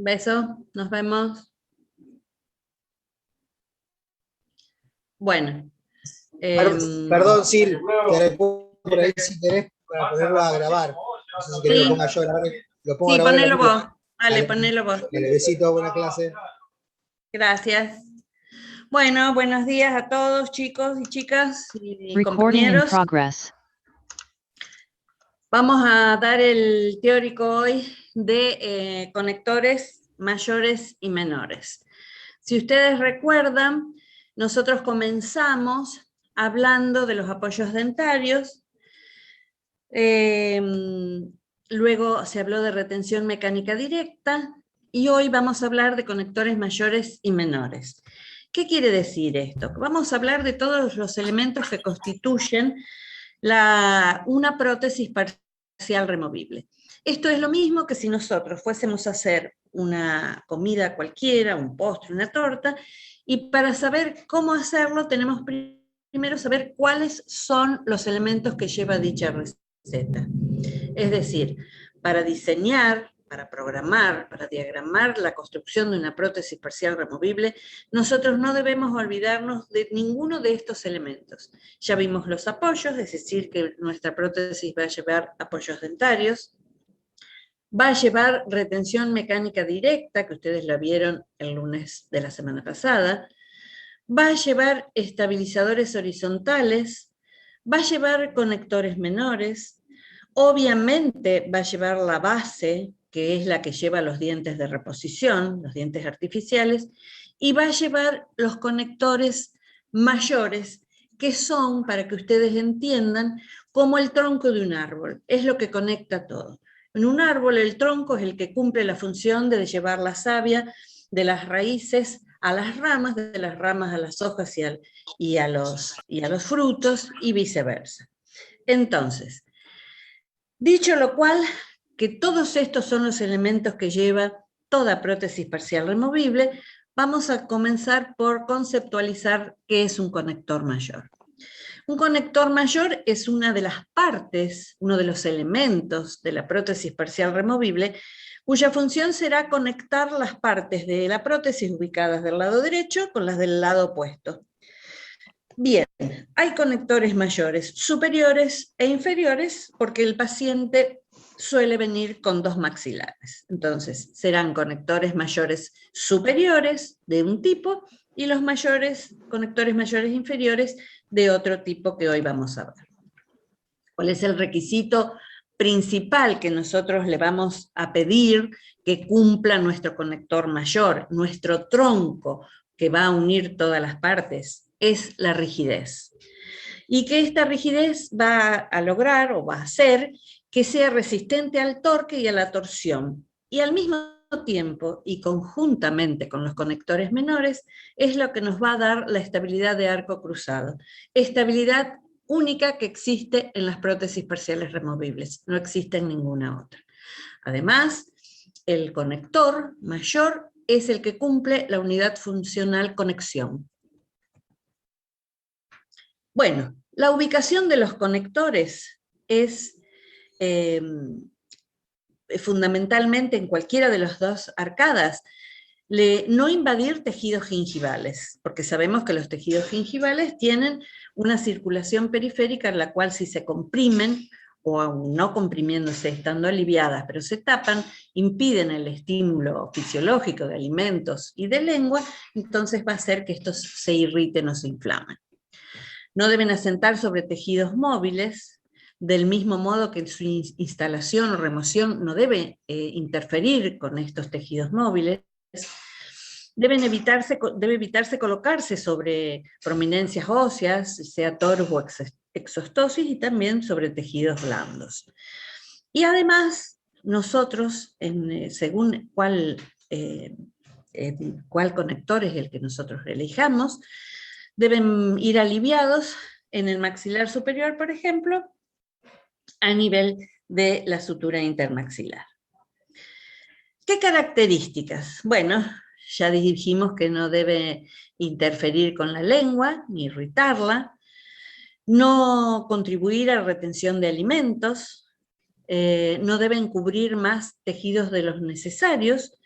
Beso, nos vemos. Bueno. Perdón, Sil, te respondo por ahí si querés para ponerlo a grabar. No sé si querés que lo ponga yo a grabar. Lo pongo Sí, a grabar. ponelo vos. Dale, ponelo vos. Dale, besito, buena clase. Gracias. Bueno, buenos días a todos, chicos y chicas y compañeros. Vamos a dar el teórico hoy de conectores mayores y menores. Si ustedes recuerdan, nosotros comenzamos hablando de los apoyos dentarios, luego se habló de retención mecánica directa, y hoy vamos a hablar de conectores mayores y menores. ¿Qué quiere decir esto? Vamos a hablar de todos los elementos que constituyen una prótesis parcial removible. Esto es lo mismo que si nosotros fuésemos a hacer una comida cualquiera, un postre, una torta, y para saber cómo hacerlo tenemos primero saber cuáles son los elementos que lleva dicha receta. Es decir, para diseñar, para programar, para diagramar la construcción de una prótesis parcial removible, nosotros no debemos olvidarnos de ninguno de estos elementos. Ya vimos los apoyos, es decir, que nuestra prótesis va a llevar apoyos dentarios, va a llevar retención mecánica directa, que ustedes la vieron el lunes de la semana pasada, va a llevar estabilizadores horizontales, va a llevar conectores menores, obviamente va a llevar la base, que es la que lleva los dientes de reposición, los dientes artificiales, y va a llevar los conectores mayores, que son, para que ustedes entiendan, como el tronco de un árbol, es lo que conecta todo. En un árbol el tronco es el que cumple la función de llevar la savia de las raíces a las ramas, de las ramas a las hojas y a los frutos, y viceversa. Entonces, dicho lo cual, que todos estos son los elementos que lleva toda prótesis parcial removible, vamos a comenzar por conceptualizar qué es un conector mayor. Un conector mayor es una de las partes, uno de los elementos de la prótesis parcial removible, cuya función será conectar las partes de la prótesis ubicadas del lado derecho con las del lado opuesto. Bien, hay conectores mayores superiores e inferiores porque el paciente suele venir con dos maxilares. Entonces, serán conectores mayores superiores de un tipo y los conectores mayores inferiores de otro tipo que hoy vamos a ver. ¿Cuál es el requisito principal que nosotros le vamos a pedir que cumpla nuestro conector mayor, nuestro tronco que va a unir todas las partes? Es la rigidez. Y que esta rigidez va a lograr o va a hacer que sea resistente al torque y a la torsión. Y al mismo tiempo, y conjuntamente con los conectores menores, es lo que nos va a dar la estabilidad de arco cruzado. Estabilidad única que existe en las prótesis parciales removibles, no existe en ninguna otra. Además, el conector mayor es el que cumple la unidad funcional conexión. Bueno, la ubicación de los conectores es fundamentalmente en cualquiera de las dos arcadas, no invadir tejidos gingivales, porque sabemos que los tejidos gingivales tienen una circulación periférica en la cual si se comprimen, o aún no comprimiéndose, estando aliviadas, pero se tapan, impiden el estímulo fisiológico de alimentos y de lengua, entonces va a hacer que estos se irriten o se inflamen. No deben asentar sobre tejidos móviles, del mismo modo que su instalación o remoción no debe interferir con estos tejidos móviles. Debe evitarse colocarse sobre prominencias óseas, sea torus o exostosis, y también sobre tejidos blandos. Y además, nosotros, según cuál conector es el que nosotros elijamos, deben ir aliviados en el maxilar superior, por ejemplo, a nivel de la sutura intermaxilar. ¿Qué características? Bueno, ya dijimos que no debe interferir con la lengua, ni irritarla, no contribuir a la retención de alimentos, no deben cubrir más tejidos de los necesarios,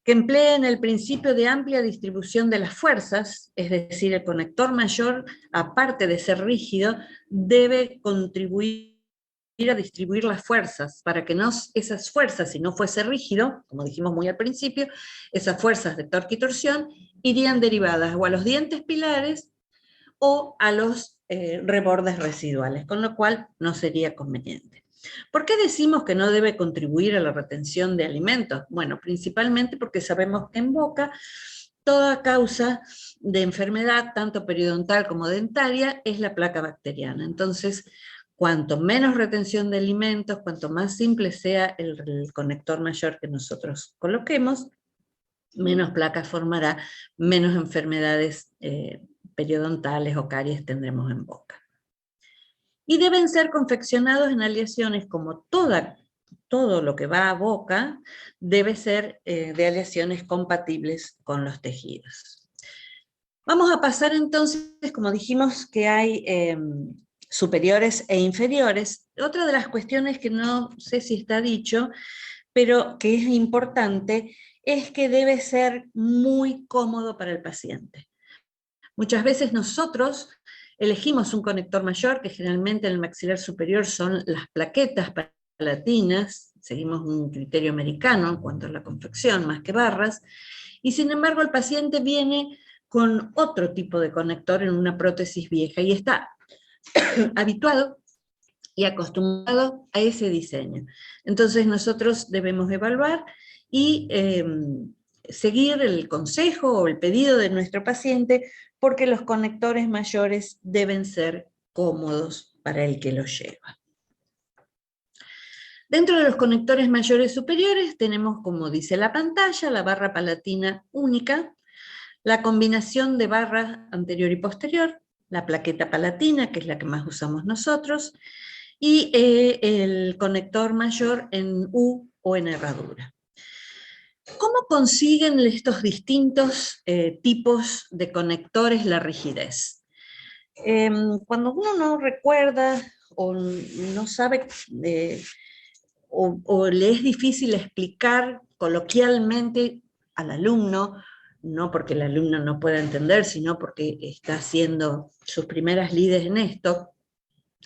que empleen el principio de amplia distribución de las fuerzas, es decir, el conector mayor, aparte de ser rígido, debe contribuir a distribuir las fuerzas, para que no esas fuerzas, si no fuese rígido, como dijimos muy al principio, esas fuerzas de torque y torsión irían derivadas o a los dientes pilares o a los rebordes residuales, con lo cual no sería conveniente. ¿Por qué decimos que no debe contribuir a la retención de alimentos? Bueno, principalmente porque sabemos que en boca toda causa de enfermedad, tanto periodontal como dentaria, es la placa bacteriana. Entonces, cuanto menos retención de alimentos, cuanto más simple sea el conector mayor que nosotros coloquemos, menos placa formará, menos enfermedades periodontales o caries tendremos en boca. Y deben ser confeccionados en aleaciones como todo lo que va a boca debe ser de aleaciones compatibles con los tejidos. Vamos a pasar entonces, como dijimos que hay superiores e inferiores. Otra de las cuestiones que no sé si está dicho, pero que es importante, es que debe ser muy cómodo para el paciente. Muchas veces nosotros elegimos un conector mayor, que generalmente en el maxilar superior son las plaquetas palatinas, seguimos un criterio americano en cuanto a la confección, más que barras, y sin embargo el paciente viene con otro tipo de conector en una prótesis vieja y está habituado y acostumbrado a ese diseño. Entonces nosotros debemos evaluar y seguir el consejo o el pedido de nuestro paciente, porque los conectores mayores deben ser cómodos para el que los lleva. Dentro de los conectores mayores superiores tenemos, como dice la pantalla, la barra palatina única, la combinación de barras anterior y posterior, la plaqueta palatina, que es la que más usamos nosotros, y el conector mayor en U o en herradura. ¿Cómo consiguen estos distintos tipos de conectores la rigidez? Cuando uno no recuerda o no sabe o le es difícil explicar coloquialmente al alumno, no porque el alumno no pueda entender, sino porque está haciendo sus primeras lides en esto,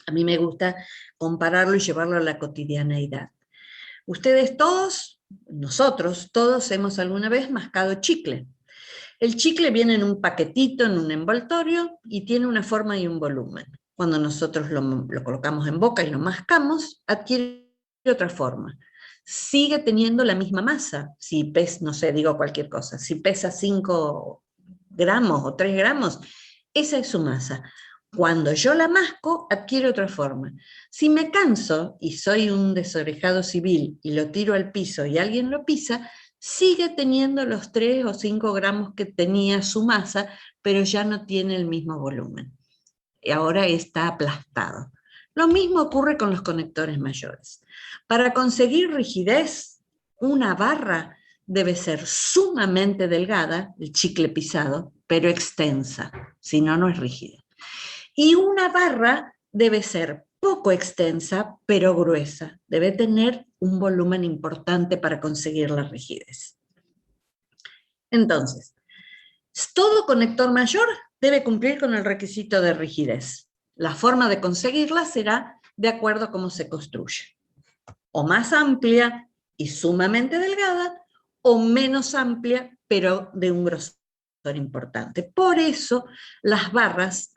a mí me gusta compararlo y llevarlo a la cotidianeidad. Ustedes todos, nosotros todos hemos alguna vez mascado chicle. El chicle viene en un paquetito, en un envoltorio, y tiene una forma y un volumen. Cuando nosotros lo colocamos en boca y lo mascamos, adquiere otra forma. Sigue teniendo la misma masa, si pesa, no sé, digo cualquier cosa, si pesa 5 gramos o 3 gramos, esa es su masa. Cuando yo la masco, adquiere otra forma. Si me canso y soy un desorejado civil y lo tiro al piso y alguien lo pisa, sigue teniendo los 3 o 5 gramos que tenía su masa, pero ya no tiene el mismo volumen. Y ahora está aplastado. Lo mismo ocurre con los conectores mayores. Para conseguir rigidez, una barra debe ser sumamente delgada, el chicle pisado, pero extensa, si no, no es rígida. Y una barra debe ser poco extensa, pero gruesa. Debe tener un volumen importante para conseguir la rigidez. Entonces, todo conector mayor debe cumplir con el requisito de rigidez. La forma de conseguirla será de acuerdo a cómo se construye. O más amplia y sumamente delgada, o menos amplia, pero de un grosor importante. Por eso, las barras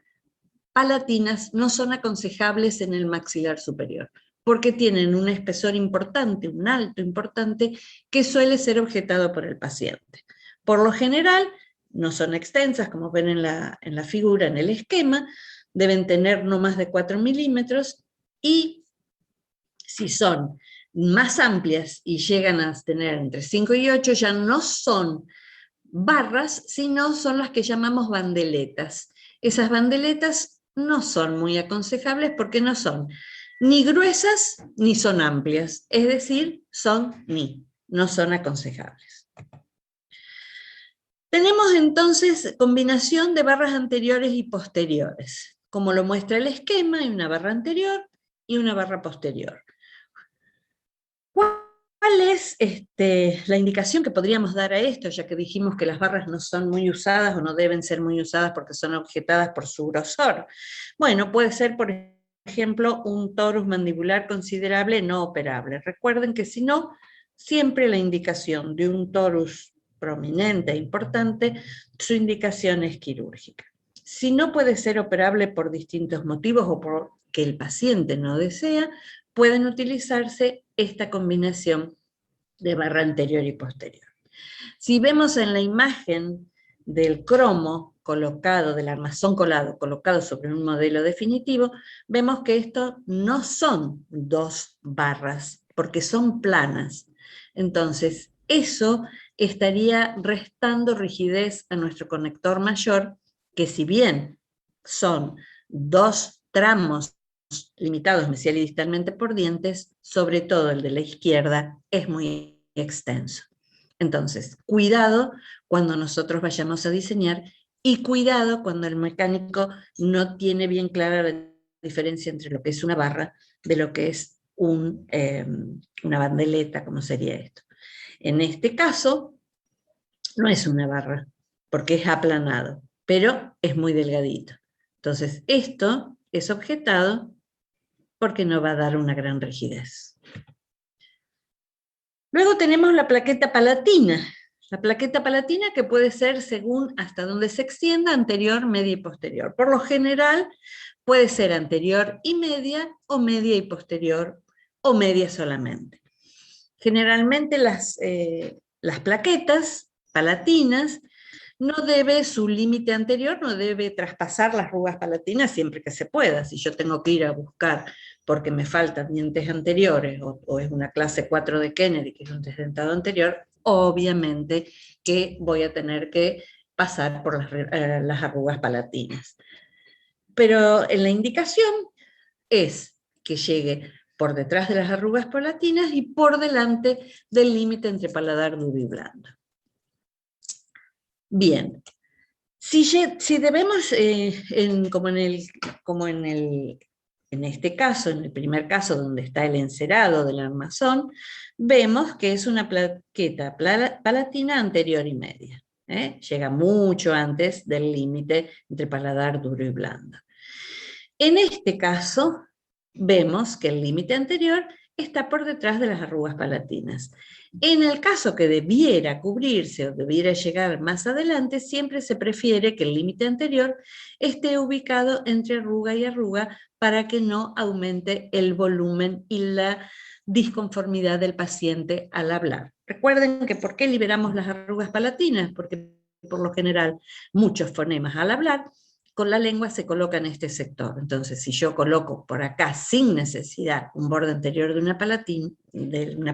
palatinas no son aconsejables en el maxilar superior, porque tienen un espesor importante, un alto importante, que suele ser objetado por el paciente. Por lo general, no son extensas, como ven en la figura, en el esquema, deben tener no más de 4 milímetros, y si son más amplias y llegan a tener entre 5 y 8, ya no son barras, sino son las que llamamos bandeletas. Esas bandeletas no son muy aconsejables porque no son ni gruesas ni son amplias, es decir, no son aconsejables. Tenemos entonces combinación de barras anteriores y posteriores. Como lo muestra el esquema, hay una barra anterior y una barra posterior. ¿Cuál es la indicación que podríamos dar a esto, ya que dijimos que las barras no son muy usadas o no deben ser muy usadas porque son objetadas por su grosor? Bueno, puede ser, por ejemplo, un torus mandibular considerable no operable. Recuerden que si no, siempre la indicación de un torus prominente e importante, su indicación es quirúrgica. Si no puede ser operable por distintos motivos o porque el paciente no desea, pueden utilizarse esta combinación de barra anterior y posterior. Si vemos en la imagen del cromo colocado, del armazón colado, colocado sobre un modelo definitivo, vemos que esto no son dos barras, porque son planas. Entonces, eso estaría restando rigidez a nuestro conector mayor, que si bien son dos tramos limitados mesial y distalmente por dientes, sobre todo el de la izquierda, es muy extenso. Entonces, cuidado cuando nosotros vayamos a diseñar y cuidado cuando el mecánico no tiene bien clara la diferencia entre lo que es una barra de lo que es una bandeleta, como sería esto. En este caso, no es una barra, porque es aplanado, pero es muy delgadito. Entonces, esto es objetado porque no va a dar una gran rigidez. Luego tenemos la plaqueta palatina. La plaqueta palatina que puede ser según hasta donde se extienda, anterior, media y posterior. Por lo general puede ser anterior y media posterior, o media solamente. Generalmente las plaquetas palatinas no debe, su límite anterior no debe traspasar las arrugas palatinas siempre que se pueda. Si yo tengo que ir a buscar porque me faltan dientes anteriores o es una clase 4 de Kennedy, que es un desdentado anterior, obviamente que voy a tener que pasar por las arrugas palatinas. Pero en la indicación es que llegue por detrás de las arrugas palatinas y por delante del límite entre paladar duro y blando. Bien, si debemos, en este caso, en el primer caso donde está el encerado del armazón, vemos que es una plaqueta palatina anterior y media. Llega mucho antes del límite entre paladar duro y blando. En este caso, vemos que el límite anterior está por detrás de las arrugas palatinas. En el caso que debiera cubrirse o debiera llegar más adelante, siempre se prefiere que el límite anterior esté ubicado entre arruga y arruga para que no aumente el volumen y la disconformidad del paciente al hablar. Recuerden que ¿por qué liberamos las arrugas palatinas? Porque por lo general muchos fonemas al hablar con la lengua se coloca en este sector. Entonces, si yo coloco por acá sin necesidad un borde anterior de una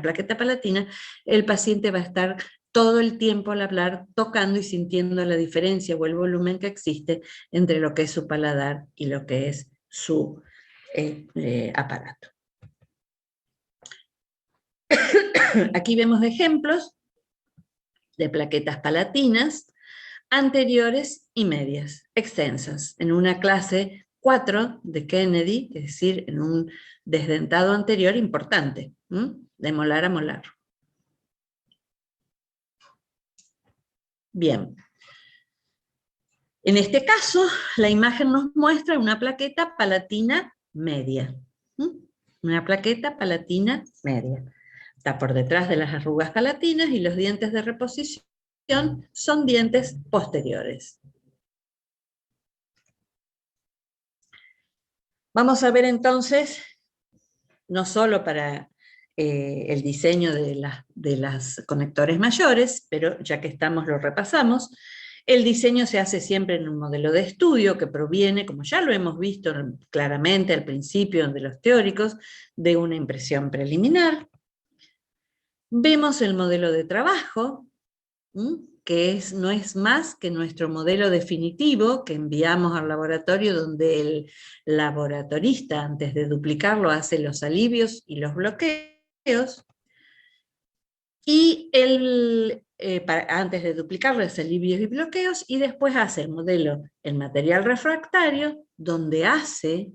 plaqueta palatina, el paciente va a estar todo el tiempo al hablar tocando y sintiendo la diferencia o el volumen que existe entre lo que es su paladar y lo que es su aparato. Aquí vemos ejemplos de plaquetas palatinas anteriores y medias, extensas, en una clase 4 de Kennedy, es decir, en un desdentado anterior importante, de molar a molar. Bien. En este caso, la imagen nos muestra una plaqueta palatina media. Una plaqueta palatina media. Está por detrás de las arrugas palatinas y los dientes de reposición son dientes posteriores. Vamos a ver entonces, no solo para el diseño de las conectores mayores, pero ya que estamos lo repasamos. El diseño se hace siempre en un modelo de estudio que proviene, como ya lo hemos visto claramente al principio de los teóricos, de una impresión preliminar. Vemos el modelo de trabajo, que no es más que nuestro modelo definitivo que enviamos al laboratorio, donde el laboratorista, antes de duplicarlo, hace los alivios y los bloqueos, y antes de duplicarlo hace alivios y bloqueos, y después hace el modelo en material refractario, donde hace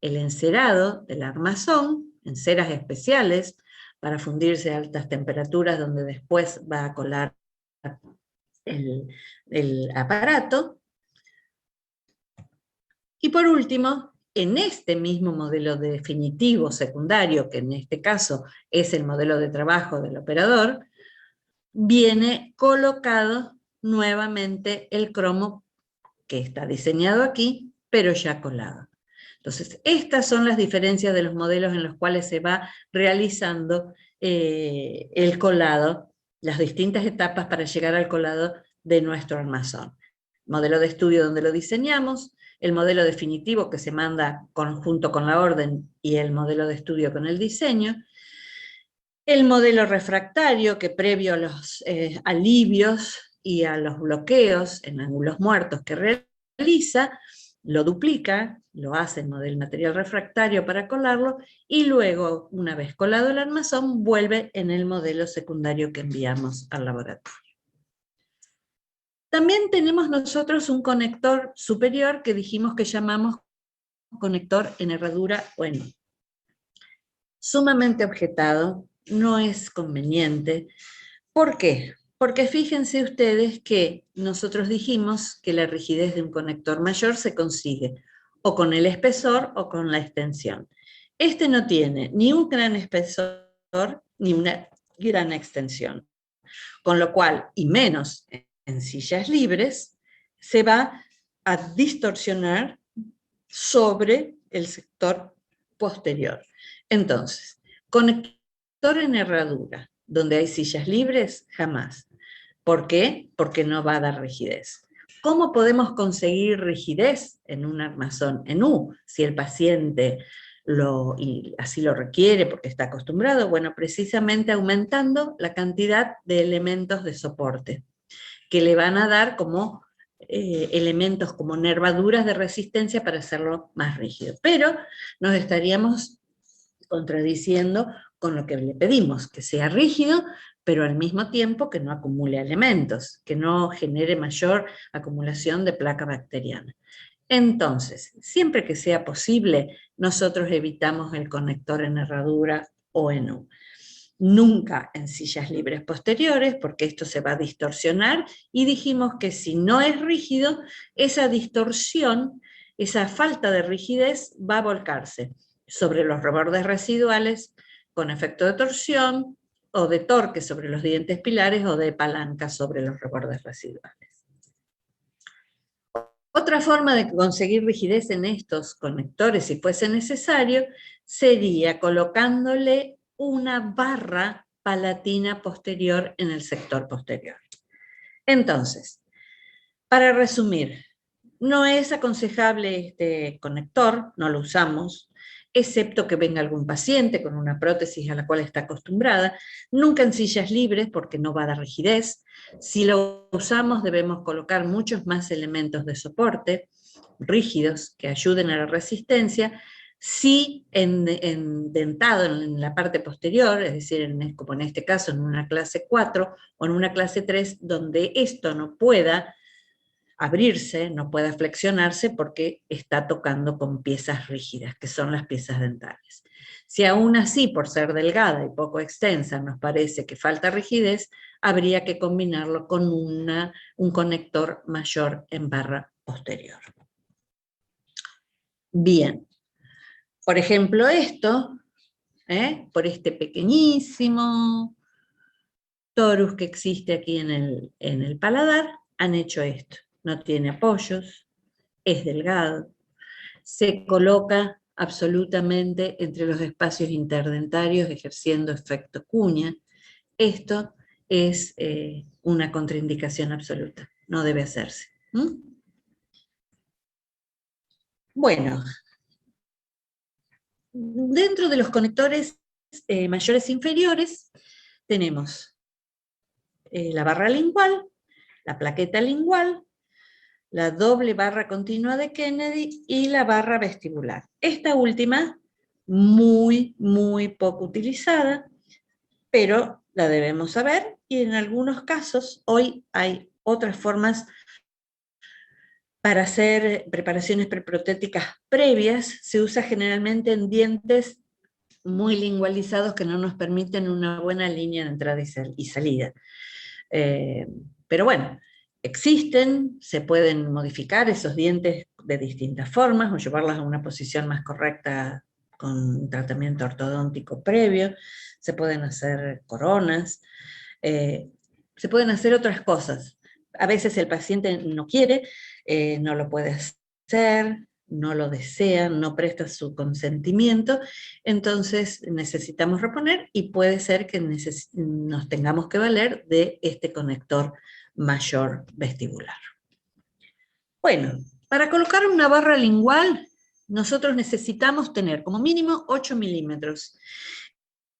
el encerado del armazón, en ceras especiales, para fundirse a altas temperaturas, donde después va a colar el aparato. Y por último, en este mismo modelo definitivo secundario, que en este caso es el modelo de trabajo del operador, viene colocado nuevamente el cromo que está diseñado aquí, pero ya colado. Entonces, estas son las diferencias de los modelos en los cuales se va realizando el colado, las distintas etapas para llegar al colado de nuestro armazón. Modelo de estudio donde lo diseñamos, el modelo definitivo que se manda junto con la orden y el modelo de estudio con el diseño, el modelo refractario que previo a los alivios y a los bloqueos en ángulos muertos que realiza, lo duplica, lo hace en modelo material refractario para colarlo, y luego, una vez colado el armazón, vuelve en el modelo secundario que enviamos al laboratorio. También tenemos nosotros un conector superior que dijimos que llamamos conector en herradura o en U. Sumamente objetado, no es conveniente. ¿Por qué? Porque fíjense ustedes que nosotros dijimos que la rigidez de un conector mayor se consigue o con el espesor o con la extensión. Este no tiene ni un gran espesor ni una gran extensión, con lo cual, y menos en sillas libres, se va a distorsionar sobre el sector posterior. Entonces, conector en herradura, donde hay sillas libres, jamás. ¿Por qué? Porque no va a dar rigidez. ¿Cómo podemos conseguir rigidez en un armazón en U? Si el paciente y así lo requiere porque está acostumbrado, bueno, precisamente aumentando la cantidad de elementos de soporte que le van a dar como elementos como nervaduras de resistencia para hacerlo más rígido. Pero nos estaríamos contradiciendo con lo que le pedimos, que sea rígido, pero al mismo tiempo que no acumule elementos, que no genere mayor acumulación de placa bacteriana. Entonces, siempre que sea posible, nosotros evitamos el conector en herradura o en U. Nunca en sillas libres posteriores, porque esto se va a distorsionar, y dijimos que si no es rígido, esa distorsión, esa falta de rigidez va a volcarse sobre los rebordes residuales con efecto de torsión, o de torque sobre los dientes pilares, o de palanca sobre los rebordes residuales. Otra forma de conseguir rigidez en estos conectores, si fuese necesario, sería colocándole una barra palatina posterior en el sector posterior. Entonces, para resumir, no es aconsejable este conector, no lo usamos, excepto que venga algún paciente con una prótesis a la cual está acostumbrada, nunca en sillas libres porque no va a dar rigidez. Si lo usamos debemos colocar muchos más elementos de soporte rígidos que ayuden a la resistencia. Sí, dentado en la parte posterior, es decir, como en este caso en una clase 4 o en una clase 3, donde esto no pueda abrirse, no pueda flexionarse porque está tocando con piezas rígidas, que son las piezas dentales. Si aún así, por ser delgada y poco extensa, nos parece que falta rigidez, habría que combinarlo con un conector mayor en barra posterior. Bien, por ejemplo esto, por este pequeñísimo torus que existe aquí en el paladar, han hecho esto. No tiene apoyos, es delgado, se coloca absolutamente entre los espacios interdentarios ejerciendo efecto cuña. Esto es una contraindicación absoluta, no debe hacerse. Bueno, dentro de los conectores mayores e inferiores tenemos la barra lingual, la plaqueta lingual, la doble barra continua de Kennedy y la barra vestibular. Esta última, muy, muy poco utilizada, pero la debemos saber, y en algunos casos hoy hay otras formas para hacer preparaciones preprotéticas previas. Se usa generalmente en dientes muy lingualizados que no nos permiten una buena línea de entrada y salida. Pero bueno, existen, se pueden modificar esos dientes de distintas formas o llevarlas a una posición más correcta con un tratamiento ortodóntico previo, se pueden hacer coronas, se pueden hacer otras cosas. A veces el paciente no quiere, no lo puede hacer, no lo desea, no presta su consentimiento, entonces necesitamos reponer y puede ser que nos tengamos que valer de este conector mayor vestibular. Bueno, para colocar una barra lingual, nosotros necesitamos tener como mínimo 8 milímetros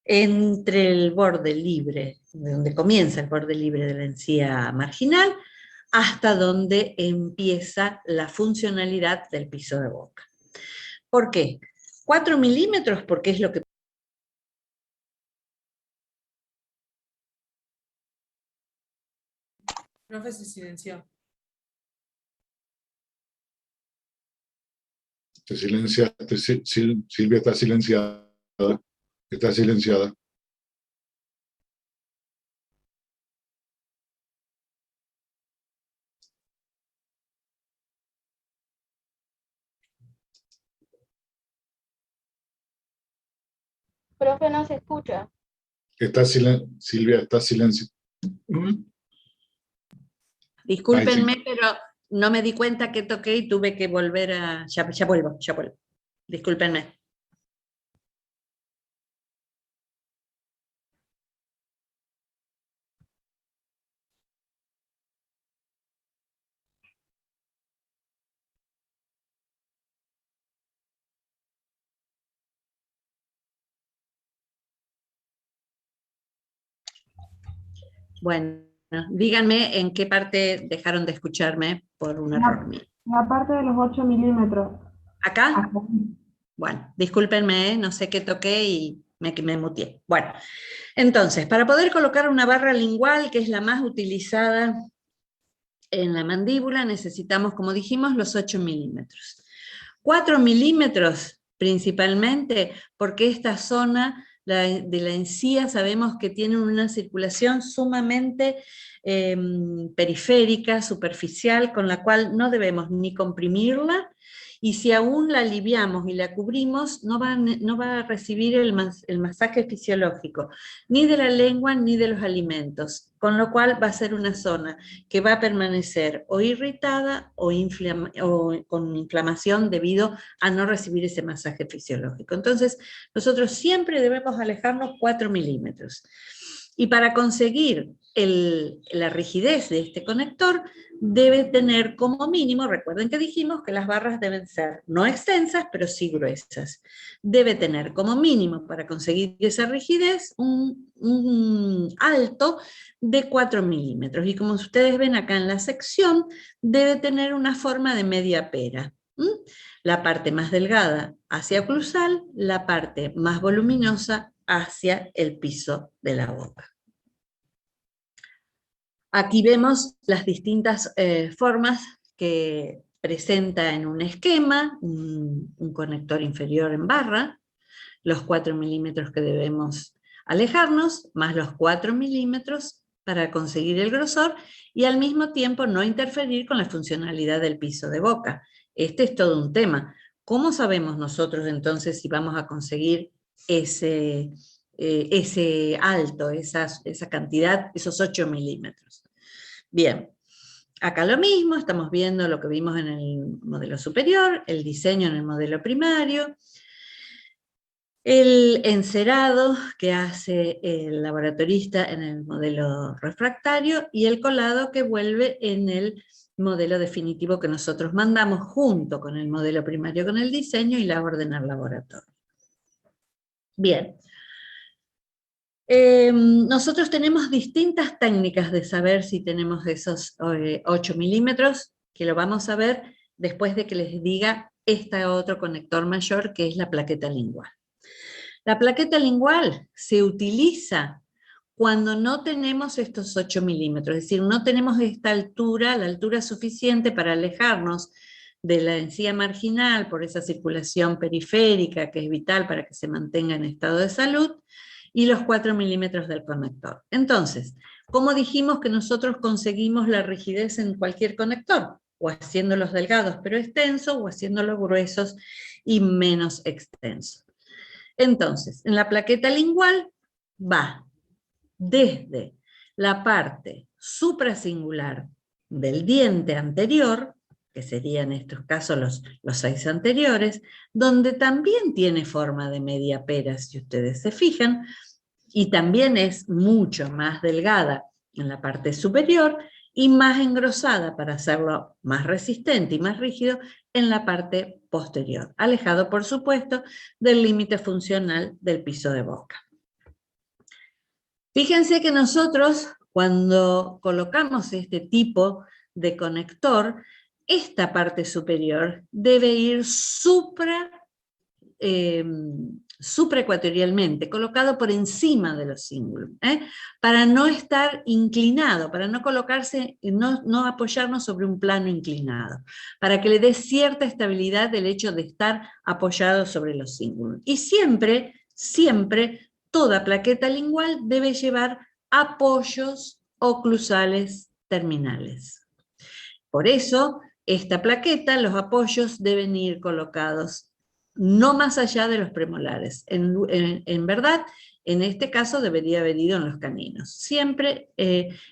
entre el borde libre, de donde comienza el borde libre de la encía marginal, hasta donde empieza la funcionalidad del piso de boca. ¿Por qué? 4 milímetros porque es lo que... Profe, se silenció. Te silenciaste, Silvia está silenciada. Está silenciada. Profe, no se escucha. Silvia está silenciada. Discúlpenme, pero no me di cuenta que toqué y tuve que volver a... Ya vuelvo. Discúlpenme. Bueno, díganme en qué parte dejaron de escucharme por un error mío. La parte de los 8 milímetros. ¿Acá? Bueno, discúlpenme, no sé qué toqué y me muteé. Bueno, entonces, para poder colocar una barra lingual, que es la más utilizada en la mandíbula, necesitamos, como dijimos, los 8 milímetros. 4 milímetros principalmente porque esta zona de la encía sabemos que tiene una circulación sumamente periférica, superficial, con la cual no debemos ni comprimirla, y si aún la aliviamos y la cubrimos, no va a recibir el masaje fisiológico, ni de la lengua ni de los alimentos, con lo cual va a ser una zona que va a permanecer o irritada o con inflamación debido a no recibir ese masaje fisiológico. Entonces, nosotros siempre debemos alejarnos 4 milímetros. Y para conseguir la rigidez de este conector, debe tener como mínimo, recuerden que dijimos que las barras deben ser no extensas, pero sí gruesas. Debe tener como mínimo, para conseguir esa rigidez, un alto de 4 milímetros. Y como ustedes ven acá en la sección, debe tener una forma de media pera. La parte más delgada hacia oclusal, la parte más voluminosa hacia el piso de la boca. Aquí vemos las distintas formas que presenta en un esquema, un conector inferior en barra, los 4 milímetros que debemos alejarnos, más los 4 milímetros para conseguir el grosor, y al mismo tiempo no interferir con la funcionalidad del piso de boca. Este es todo un tema. ¿Cómo sabemos nosotros entonces si vamos a conseguir ese alto, esa cantidad, esos 8 milímetros? Bien, acá lo mismo, estamos viendo lo que vimos en el modelo superior, el diseño en el modelo primario, el encerado que hace el laboratorista en el modelo refractario y el colado que vuelve en el modelo definitivo que nosotros mandamos junto con el modelo primario con el diseño y la orden al laboratorio. Bien. Nosotros tenemos distintas técnicas de saber si tenemos esos 8 milímetros, que lo vamos a ver después de que les diga este otro conector mayor, que es la plaqueta lingual. La plaqueta lingual se utiliza cuando no tenemos estos 8 milímetros, es decir, no tenemos esta altura, la altura suficiente para alejarnos de la encía marginal por esa circulación periférica que es vital para que se mantenga en estado de salud, y los 4 milímetros del conector. Entonces, ¿cómo dijimos que nosotros conseguimos la rigidez en cualquier conector? O haciéndolos delgados pero extensos, o haciéndolos gruesos y menos extensos. Entonces, en la plaqueta lingual va desde la parte suprasingular del diente anterior, que serían en estos casos los 6 anteriores, donde también tiene forma de media pera, si ustedes se fijan, y también es mucho más delgada en la parte superior y más engrosada para hacerlo más resistente y más rígido en la parte posterior, alejado por supuesto del límite funcional del piso de boca. Fíjense que nosotros cuando colocamos este tipo de conector, esta parte superior debe ir supraecuatorialmente, colocado por encima de los cíngulos, para no estar inclinado, para no colocarse, no apoyarnos sobre un plano inclinado, para que le dé cierta estabilidad el hecho de estar apoyado sobre los cíngulos. Y siempre, siempre, toda plaqueta lingual debe llevar apoyos oclusales terminales. Por eso, esta plaqueta, los apoyos deben ir colocados no más allá de los premolares. En verdad, en este caso debería haber ido en los caninos, siempre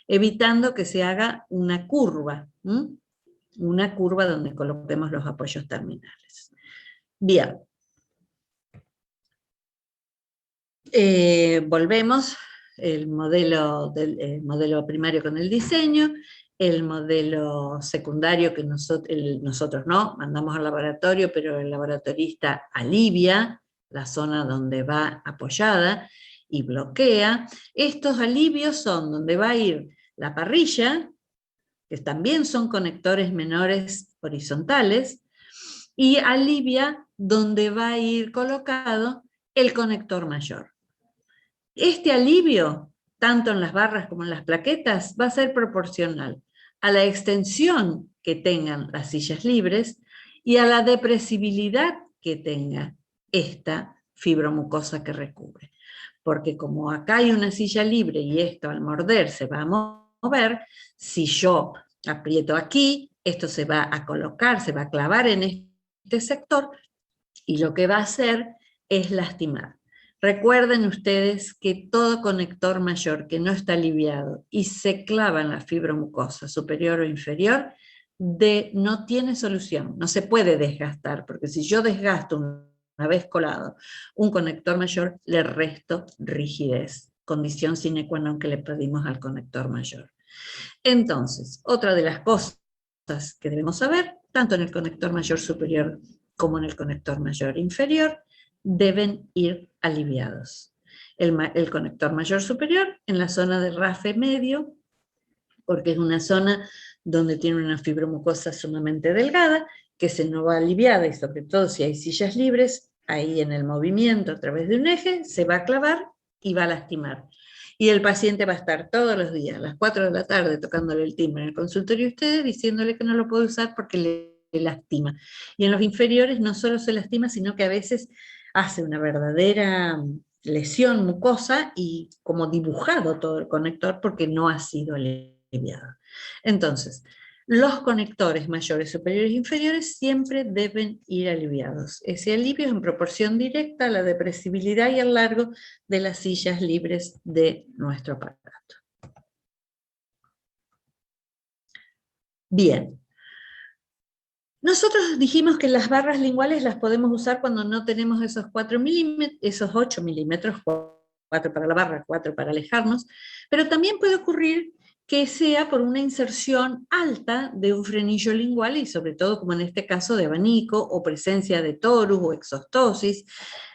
evitando que se haga una curva donde coloquemos los apoyos terminales. Bien. Volvemos, el modelo primario con el diseño, el modelo secundario que nosotros no, mandamos al laboratorio, pero el laboratorista alivia la zona donde va apoyada y bloquea. Estos alivios son donde va a ir la parrilla, que también son conectores menores horizontales, y alivia donde va a ir colocado el conector mayor. Este alivio, tanto en las barras como en las plaquetas, va a ser proporcional a la extensión que tengan las sillas libres y a la depresibilidad que tenga esta fibromucosa que recubre. Porque como acá hay una silla libre y esto al morder se va a mover, si yo aprieto aquí, esto se va a colocar, se va a clavar en este sector y lo que va a hacer es lastimar. Recuerden ustedes que todo conector mayor que no está aliviado y se clava en la fibromucosa superior o inferior, no tiene solución, no se puede desgastar, porque si yo desgasto una vez colado un conector mayor, le resto rigidez, condición sine qua non que le pedimos al conector mayor. Entonces, otra de las cosas que debemos saber, tanto en el conector mayor superior como en el conector mayor inferior, deben ir aliviados. El conector mayor superior en la zona del rafe medio, porque es una zona donde tiene una fibromucosa sumamente delgada, que se no va aliviada, y sobre todo si hay sillas libres, ahí en el movimiento a través de un eje, se va a clavar y va a lastimar. Y el paciente va a estar todos los días, a las 4 de la tarde, tocándole el timbre en el consultorio de ustedes, diciéndole que no lo puede usar porque le lastima. Y en los inferiores no solo se lastima, sino que a veces hace una verdadera lesión mucosa y como dibujado todo el conector porque no ha sido aliviado. Entonces, los conectores mayores, superiores e inferiores siempre deben ir aliviados. Ese alivio es en proporción directa a la depresibilidad y al largo de las sillas libres de nuestro aparato. Bien. Nosotros dijimos que las barras linguales las podemos usar cuando no tenemos esos 4 milímetros, esos 8 milímetros, 4 para la barra, 4 para alejarnos, pero también puede ocurrir que sea por una inserción alta de un frenillo lingual y sobre todo, como en este caso, de abanico o presencia de torus o exostosis.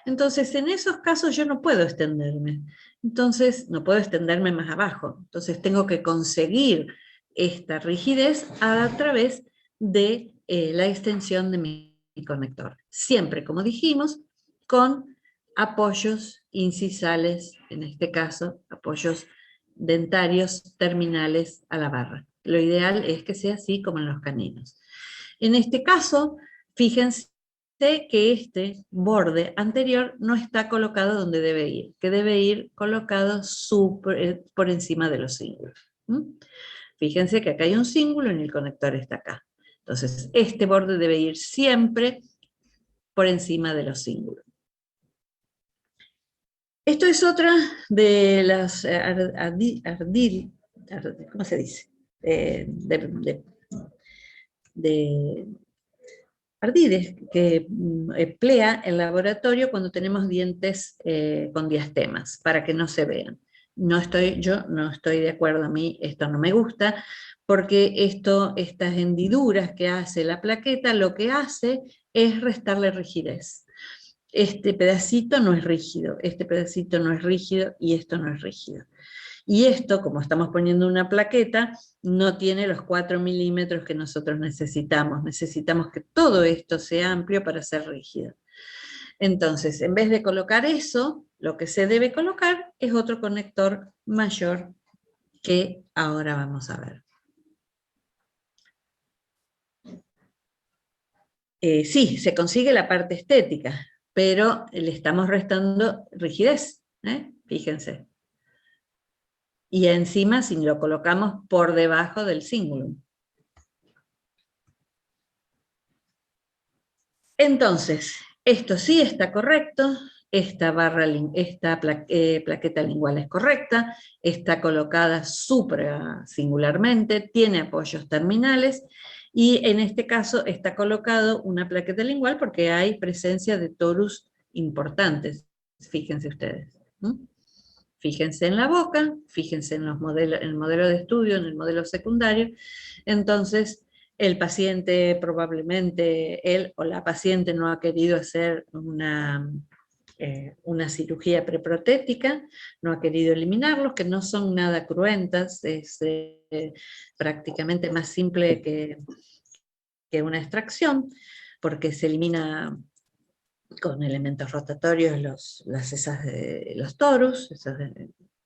Entonces, en esos casos yo no puedo extenderme. Entonces, no puedo extenderme más abajo. Entonces, tengo que conseguir esta rigidez a través de la extensión de mi conector. Siempre, como dijimos, con apoyos incisales, en este caso, apoyos dentarios terminales a la barra. Lo ideal es que sea así como en los caninos. En este caso, fíjense que este borde anterior no está colocado donde debe ir, que debe ir colocado por encima de los cíngulos. Fíjense que acá hay un cíngulo y el conector está acá. Entonces, este borde debe ir siempre por encima de los cíngulos. Esto es otra de las ¿cómo se dice? De ardides que emplea el laboratorio cuando tenemos dientes con diastemas, para que no se vean. Yo no estoy de acuerdo, a mí esto no me gusta, porque estas hendiduras que hace la plaqueta, lo que hace es restarle rigidez. Este pedacito no es rígido, este pedacito no es rígido y esto no es rígido. Y esto, como estamos poniendo una plaqueta, no tiene los 4 milímetros que nosotros necesitamos. Necesitamos que todo esto sea amplio para ser rígido. Entonces, en vez de colocar eso, lo que se debe colocar es otro conector mayor que ahora vamos a ver. Sí, se consigue la parte estética, pero le estamos restando rigidez, fíjense. Y encima si lo colocamos por debajo del cingulum. Entonces, esto sí está correcto, esta plaqueta lingual es correcta, está colocada supracingularmente, tiene apoyos terminales, y en este caso está colocado una plaqueta lingual porque hay presencia de torus importantes, fíjense ustedes. Fíjense en la boca, fíjense en el modelo de estudio, en el modelo secundario. Entonces, el paciente probablemente, él o la paciente no ha querido hacer una cirugía preprotética, no ha querido eliminarlos, que no son nada cruentas, es prácticamente más simple que una extracción, porque se elimina con elementos rotatorios los torus, esas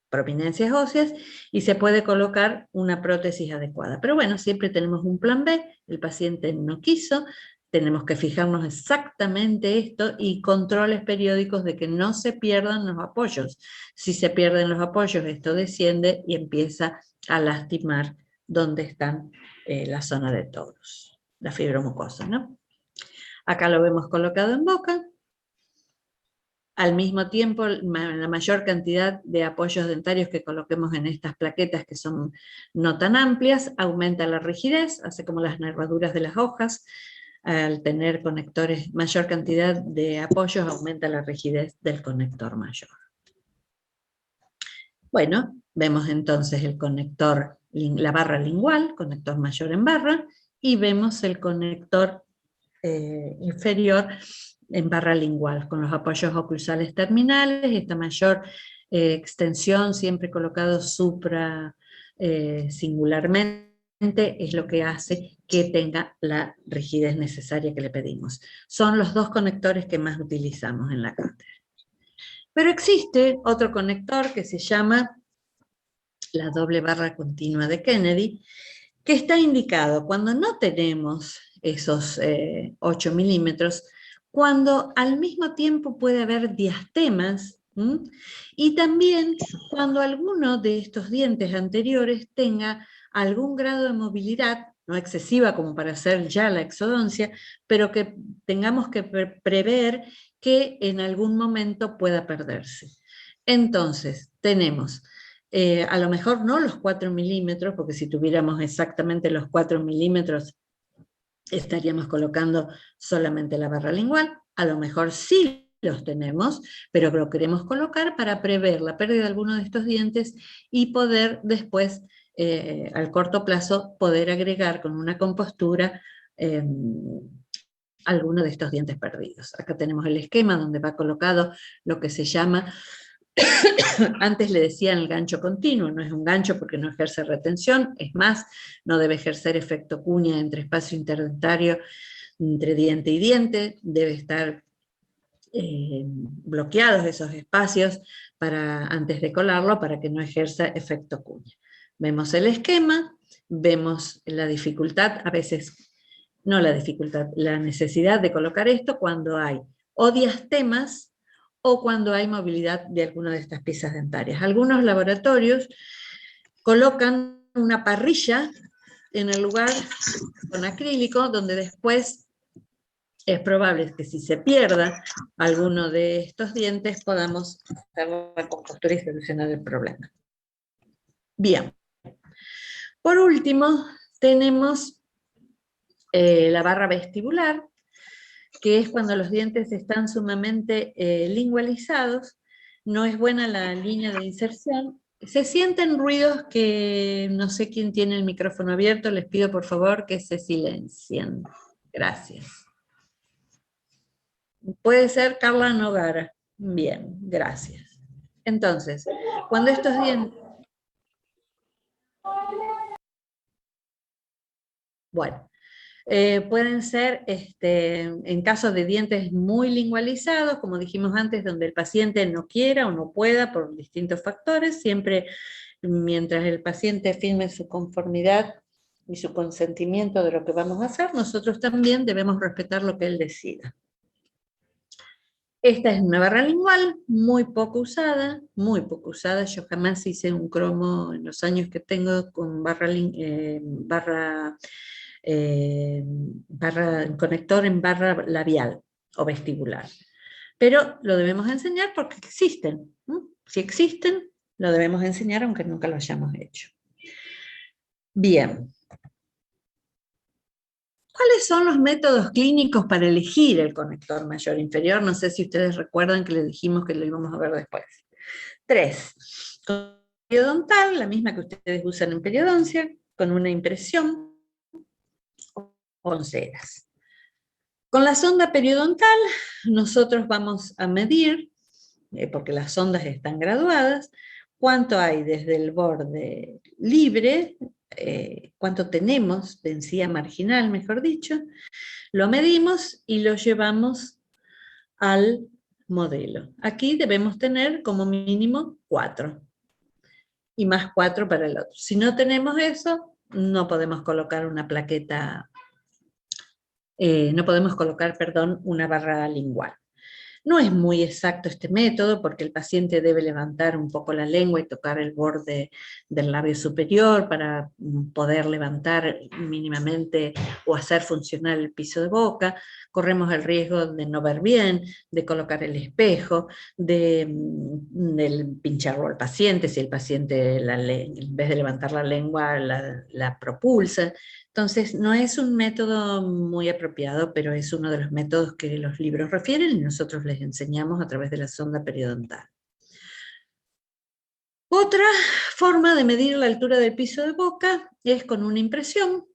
prominencias óseas, y se puede colocar una prótesis adecuada. Pero bueno, siempre tenemos un plan B, el paciente no quiso, tenemos que fijarnos exactamente esto y controles periódicos de que no se pierdan los apoyos. Si se pierden los apoyos, esto desciende y empieza a lastimar donde están la zona de torus, la fibromucosa, ¿no? Acá lo vemos colocado en boca. Al mismo tiempo, la mayor cantidad de apoyos dentarios que coloquemos en estas plaquetas, que son no tan amplias, aumenta la rigidez, hace como las nervaduras de las hojas. Al tener conectores, mayor cantidad de apoyos, aumenta la rigidez del conector mayor. Bueno, vemos entonces el conector, la barra lingual, conector mayor en barra, y vemos el conector inferior en barra lingual, con los apoyos oclusales terminales, esta mayor extensión, siempre colocado singularmente, es lo que hace que tenga la rigidez necesaria que le pedimos. Son los dos conectores que más utilizamos en la cátedra. Pero existe otro conector que se llama la doble barra continua de Kennedy, que está indicado cuando no tenemos esos 8 milímetros, cuando al mismo tiempo puede haber diastemas, y también cuando alguno de estos dientes anteriores tenga algún grado de movilidad, no excesiva como para hacer ya la exodoncia, pero que tengamos que prever que en algún momento pueda perderse. Entonces, tenemos a lo mejor no los 4 milímetros, porque si tuviéramos exactamente los 4 milímetros estaríamos colocando solamente la barra lingual, a lo mejor sí los tenemos, pero lo queremos colocar para prever la pérdida de alguno de estos dientes y poder después, al corto plazo, poder agregar con una compostura alguno de estos dientes perdidos. Acá tenemos el esquema donde va colocado lo que se llama, antes le decían el gancho continuo, no es un gancho porque no ejerce retención, es más, no debe ejercer efecto cuña entre espacio interdentario, entre diente y diente, debe estar bloqueados esos espacios antes de colarlo para que no ejerza efecto cuña. Vemos el esquema, vemos la dificultad, a veces no la dificultad, la necesidad de colocar esto cuando hay o diastemas o cuando hay movilidad de alguna de estas piezas dentarias. Algunos laboratorios colocan una parrilla en el lugar con acrílico, donde después es probable que si se pierda alguno de estos dientes podamos hacer la compostura y solucionar el problema. Bien. Por último, tenemos la barra vestibular, que es cuando los dientes están sumamente lingualizados, no es buena la línea de inserción. Se sienten ruidos que no sé quién tiene el micrófono abierto, les pido por favor que se silencien. Gracias. Puede ser Carla Nogara. Bien, gracias. Entonces, cuando estos dientes... Bueno, pueden ser, en casos de dientes muy lingualizados, como dijimos antes, donde el paciente no quiera o no pueda por distintos factores, siempre mientras el paciente firme su conformidad y su consentimiento de lo que vamos a hacer, nosotros también debemos respetar lo que él decida. Esta es una barra lingual muy poco usada, yo jamás hice un cromo en los años que tengo con conector en barra labial o vestibular. Pero lo debemos enseñar porque existen. Si existen, lo debemos enseñar aunque nunca lo hayamos hecho. Bien. ¿Cuáles son los métodos clínicos para elegir el conector mayor inferior? No sé si ustedes recuerdan que les dijimos que lo íbamos a ver después. 3. Con periodontal, la misma que ustedes usan en periodoncia, con una impresión con ceras. Con la sonda periodontal, nosotros vamos a medir, porque las sondas están graduadas, cuánto hay desde el borde libre, cuánto tenemos de encía marginal, mejor dicho, lo medimos y lo llevamos al modelo. Aquí debemos tener como mínimo 4, y más 4 para el otro. Si no tenemos eso, no podemos colocar una plaqueta, una barra lingual. No es muy exacto este método porque el paciente debe levantar un poco la lengua y tocar el borde del labio superior para poder levantar mínimamente o hacer funcionar el piso de boca. Corremos el riesgo de no ver bien, de colocar el espejo, de pincharlo al paciente, si el paciente en vez de levantar la lengua la propulsa. Entonces, no es un método muy apropiado, pero es uno de los métodos que los libros refieren y nosotros les enseñamos a través de la sonda periodontal. Otra forma de medir la altura del piso de boca es con una impresión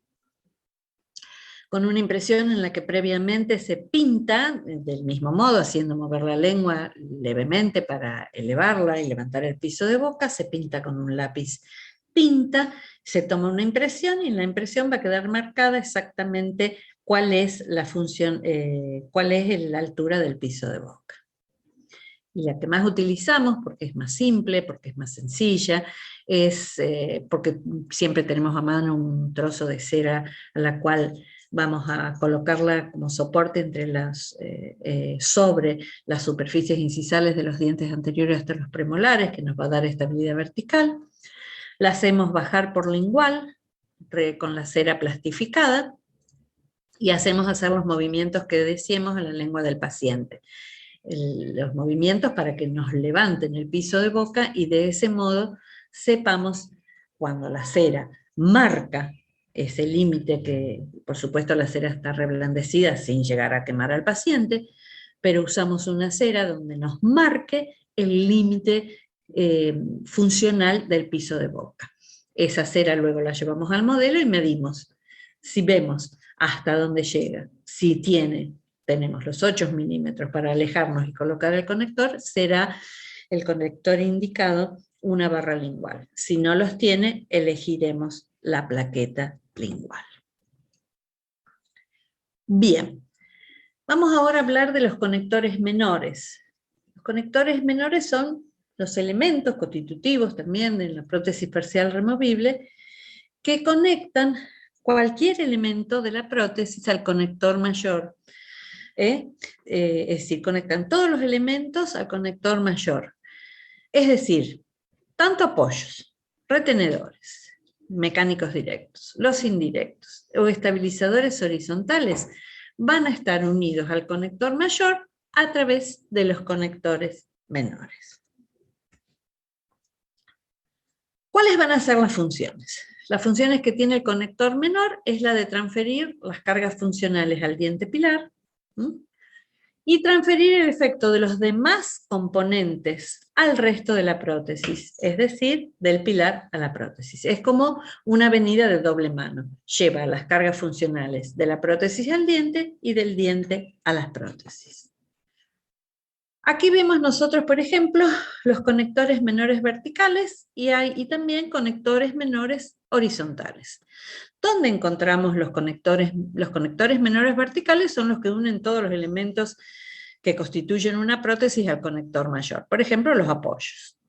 en la que previamente se pinta, del mismo modo, haciendo mover la lengua levemente para elevarla y levantar el piso de boca, se pinta con un lápiz pinta, se toma una impresión y en la impresión va a quedar marcada exactamente cuál es la función, cuál es la altura del piso de boca. Y la que más utilizamos, porque es más simple, porque es más sencilla, es porque siempre tenemos a mano un trozo de cera a la cual vamos a colocarla como soporte sobre las superficies incisales de los dientes anteriores hasta los premolares, que nos va a dar estabilidad vertical. La hacemos bajar por lingual, con la cera plastificada, y hacemos hacer los movimientos que decíamos en la lengua del paciente. Los movimientos para que nos levanten el piso de boca y de ese modo sepamos cuando la cera marca ese límite que, por supuesto, la cera está reblandecida sin llegar a quemar al paciente, pero usamos una cera donde nos marque el límite funcional del piso de boca. Esa cera luego la llevamos al modelo y medimos. Si vemos hasta dónde llega, si tenemos los 8 milímetros para alejarnos y colocar el conector, será el conector indicado una barra lingual. Si no los tiene, elegiremos la plaqueta lingual. Bien, vamos ahora a hablar de los conectores menores. Los conectores menores son los elementos constitutivos también de la prótesis parcial removible que conectan cualquier elemento de la prótesis al conector mayor. Es decir, conectan todos los elementos al conector mayor. Es decir, tanto apoyos, retenedores, mecánicos directos, los indirectos o estabilizadores horizontales van a estar unidos al conector mayor a través de los conectores menores. ¿Cuáles van a ser las funciones? Las funciones que tiene el conector menor es la de transferir las cargas funcionales al diente pilar, y transferir el efecto de los demás componentes al resto de la prótesis, es decir, del pilar a la prótesis. Es como una avenida de doble mano. Lleva las cargas funcionales de la prótesis al diente y del diente a las prótesis. Aquí vemos nosotros, por ejemplo, los conectores menores verticales y también conectores menores horizontales. ¿Dónde encontramos los conectores? Los conectores menores verticales son los que unen todos los elementos que constituyen una prótesis al conector mayor. Por ejemplo, los apoyos.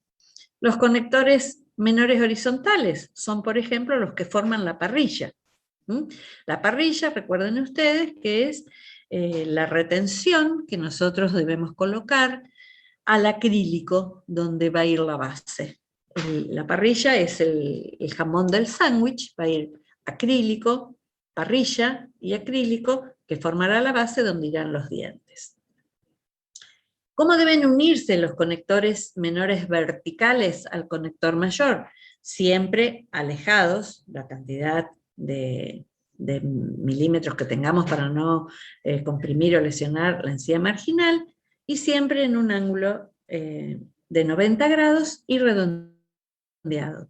Los conectores menores horizontales son, por ejemplo, los que forman la parrilla. La parrilla, recuerden ustedes, que es la retención que nosotros debemos colocar al acrílico donde va a ir la base. La parrilla es el jamón del sándwich, va a ir acrílico, parrilla y acrílico, que formará la base donde irán los dientes. ¿Cómo deben unirse los conectores menores verticales al conector mayor? Siempre alejados, la cantidad de milímetros que tengamos para no comprimir o lesionar la encía marginal, y siempre en un ángulo de 90 grados y redondeado.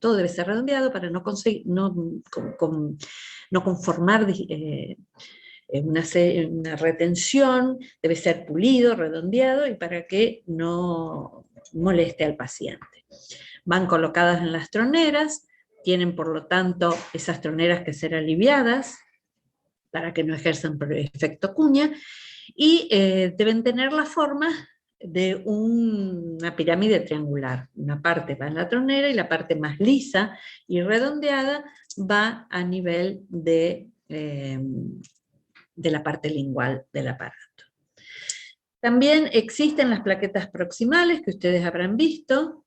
Todo debe ser redondeado para no conformar una retención, debe ser pulido, redondeado, y para que no moleste al paciente. Van colocadas en las troneras, tienen por lo tanto esas troneras que ser aliviadas para que no ejerzan efecto cuña, y deben tener la forma de una pirámide triangular. Una parte va en la tronera y la parte más lisa y redondeada va a nivel de la parte lingual del aparato. También existen las plaquetas proximales que ustedes habrán visto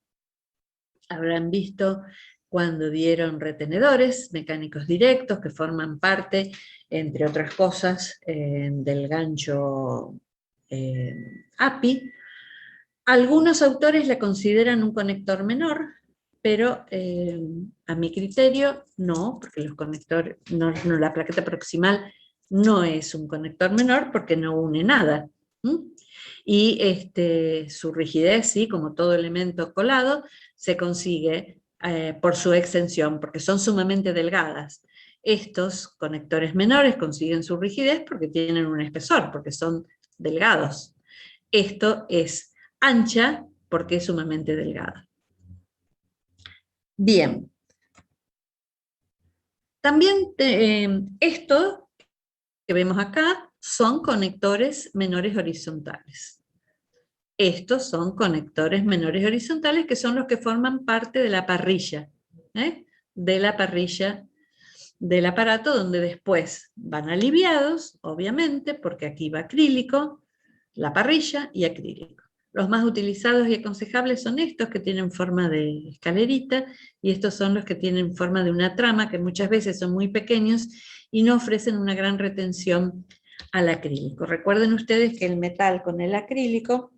cuando dieron retenedores mecánicos directos que forman parte, entre otras cosas, del gancho API. Algunos autores la consideran un conector menor, pero a mi criterio no, porque los conectores, la plaqueta proximal no es un conector menor porque no une nada. Y su rigidez, sí, como todo elemento colado, se consigue por su extensión, porque son sumamente delgadas. Estos conectores menores consiguen su rigidez porque tienen un espesor, porque son delgados. Esto es ancha porque es sumamente delgada. Bien. También esto que vemos acá son conectores menores horizontales. Estos son conectores menores horizontales que son los que forman parte de la parrilla, de la parrilla del aparato, donde después van aliviados, obviamente, porque aquí va acrílico, la parrilla y acrílico. Los más utilizados y aconsejables son estos que tienen forma de escalerita, y estos son los que tienen forma de una trama, que muchas veces son muy pequeños y no ofrecen una gran retención al acrílico. Recuerden ustedes que el metal con el acrílico,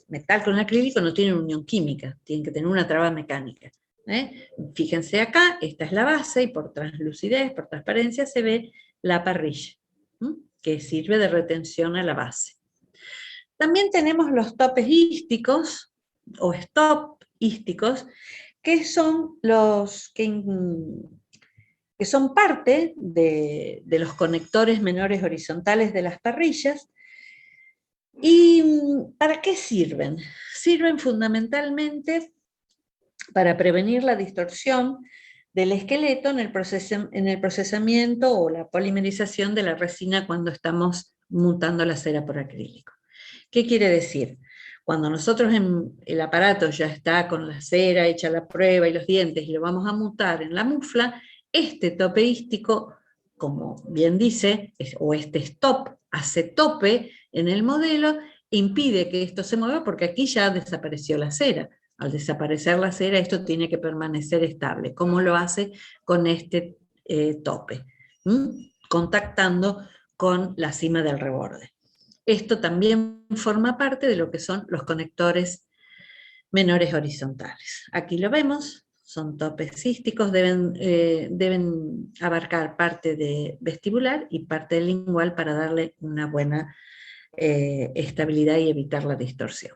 metal con acrílico no tiene unión química, tienen que tener una traba mecánica. Fíjense acá, esta es la base, y por translucidez, por transparencia, se ve la parrilla, que sirve de retención a la base. También tenemos los topes ísticos, o stop ísticos, que son los que son parte de los conectores menores horizontales de las parrillas. ¿Y para qué sirven? Sirven fundamentalmente para prevenir la distorsión del esqueleto en el procesamiento o la polimerización de la resina cuando estamos mutando la cera por acrílico. ¿Qué quiere decir? Cuando nosotros el aparato ya está con la cera, hecha la prueba y los dientes, y lo vamos a mutar en la mufla, este topeístico, como bien dice, o este stop, hace tope en el modelo, impide que esto se mueva porque aquí ya desapareció la cera. Al desaparecer la cera, esto tiene que permanecer estable. ¿Cómo lo hace? Con este tope, contactando con la cima del reborde. Esto también forma parte de lo que son los conectores menores horizontales. Aquí lo vemos, son topes císticos, deben abarcar parte de vestibular y parte del lingual para darle una buena estabilidad y evitar la distorsión.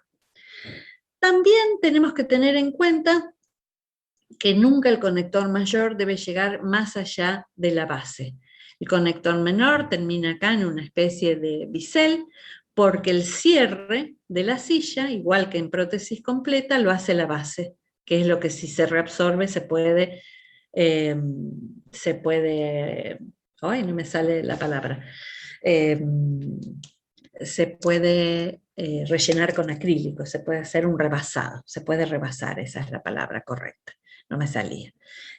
También tenemos que tener en cuenta que nunca el conector mayor debe llegar más allá de la base. El conector menor termina acá en una especie de bisel, porque el cierre de la silla, igual que en prótesis completa, lo hace la base, que es lo que si se reabsorbe se puede, ay, no me sale la palabra, se puede rellenar con acrílico, se puede hacer un rebasado, se puede rebasar, esa es la palabra correcta, no me salía.